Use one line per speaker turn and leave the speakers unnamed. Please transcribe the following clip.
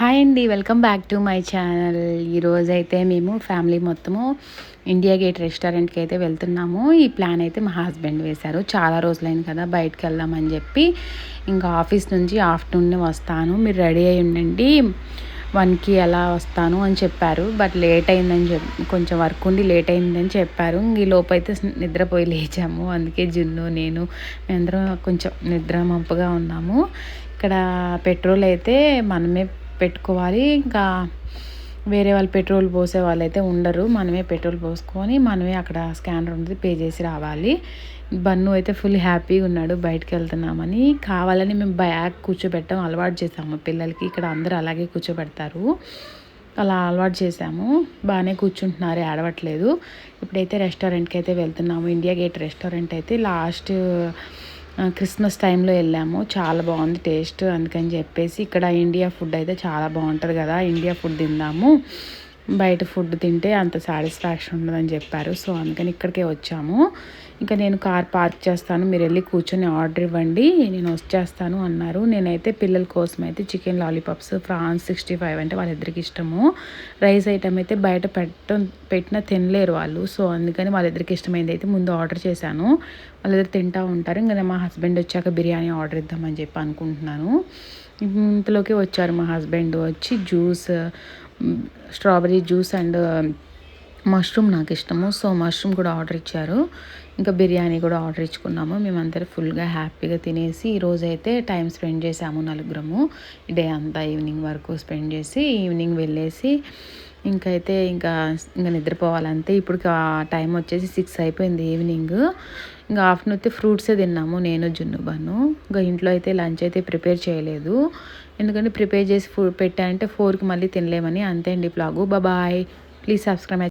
Hi అండి, welcome back to my channel. ఈరోజైతే మేము ఫ్యామిలీ మొత్తము ఇండియా గేట్ రెస్టారెంట్కి అయితే వెళ్తున్నాము. ఈ ప్లాన్ అయితే మా హస్బెండ్ వేశారు. చాలా రోజులైంది కదా బయటకు వెళ్దామని చెప్పి. ఇంకా ఆఫీస్ నుంచి ఆఫ్టర్నూన్ వస్తాను, మీరు రెడీ అయ్యి ఉండండి, 1కి అలా వస్తాను అని చెప్పారు. బట్ లేట్ అయిందని కొంచెం వర్క్ ఉండి లేట్ అయిందని చెప్పారు. ఈ లోపు అయితే నిద్రపోయి లేచాము. అందుకే జున్ను నేను అందరం కొంచెం నిద్ర మబ్బుగా ఉన్నాము. ఇక్కడ పెట్రోల్ అయితే మనమే పెట్టుకోవాలి. ఇంకా వేరే వాళ్ళు పెట్రోల్ పోసే వాళ్ళు అయితే ఉండరు. మనమే పెట్రోల్ పోసుకొని మనమే అక్కడ స్కానర్ ఉంటుంది, పే చేసి రావాలి. బన్ను అయితే ఫుల్ హ్యాపీగా ఉన్నాడు బయటకు వెళ్తున్నామని. కావాలని మేము బ్యాగ్ కూర్చోబెట్టడం అలవాటు చేసాము పిల్లలకి. ఇక్కడ అందరూ అలాగే కూర్చోబెడతారు, అలా అలవాటు చేసాము. బాగానే కూర్చుంటున్నారు, ఏడవట్లేదు. ఇప్పుడైతే రెస్టారెంట్కి అయితే వెళ్తున్నాము. ఇండియా గేట్ రెస్టారెంట్ అయితే లాస్ట్ క్రిస్మస్ టైంలో వెళ్ళాము. చాలా బాగుంది టేస్ట్. అందుకని చెప్పేసి ఇక్కడ ఇండియా ఫుడ్ అయితే చాలా బాగుంటుంది కదా, ఇండియా ఫుడ్ తిందాము, బయట ఫుడ్ తింటే అంత సాటిస్ఫాక్షన్ ఉండదని చెప్పారు. సో అందుకని ఇక్కడికే వచ్చాము. ఇంకా నేను కార్ పార్క్ చేస్తాను, మీరు వెళ్ళి కూర్చొని ఆర్డర్ ఇవ్వండి, నేను వచ్చేస్తాను అన్నారు. నేనైతే పిల్లల కోసం అయితే చికెన్ లాలీపాప్స్, ఫ్రాన్స్ 65 అంటే వాళ్ళిద్దరికి ఇష్టము. రైస్ ఐటమ్ అయితే బయట పెట్టినా తినలేరు వాళ్ళు. సో అందుకని వాళ్ళిద్దరికి ఇష్టమైంది అయితే ముందు ఆర్డర్ చేశాను. వాళ్ళిద్దరు తింటూ ఉంటారు. ఇంకా మా హస్బెండ్ వచ్చాక బిర్యానీ ఆర్డర్ ఇద్దామని చెప్పి అనుకుంటున్నాను. ఇంతలోకి వచ్చారు మా హస్బెండ్. వచ్చి juice, strawberry juice and mushroom నాకు ఇష్టము, సో మష్రూమ్ కూడా ఆర్డర్ ఇచ్చారు. ఇంకా బిర్యానీ కూడా ఆర్డర్ ఇచ్చుకున్నాము. మేమందరం ఫుల్గా హ్యాపీగా తినేసి ఈరోజు అయితే టైం స్పెండ్ చేసాము నలుగురము. డే అంతా ఈవినింగ్ వరకు స్పెండ్ చేసి ఈవినింగ్ వెళ్ళేసి ఇంకా నిద్రపోవాలంతే. ఇప్పుడు టైం వచ్చేసి 6 అయిపోయింది ఈవినింగ్. ఇంకా ఆఫ్టర్నూన్ అయితే ఫ్రూట్సే తిన్నాము నేను, జున్ను, బన్ను. ఇంకా ఇంట్లో అయితే లంచ్ అయితే ప్రిపేర్ చేయలేదు, ఎందుకంటే ప్రిపేర్ చేసి పెట్టానంటే 4కి మళ్ళీ తినలేమని. అంతే అండి బ్లాగు. బాయ్. Please subscribe.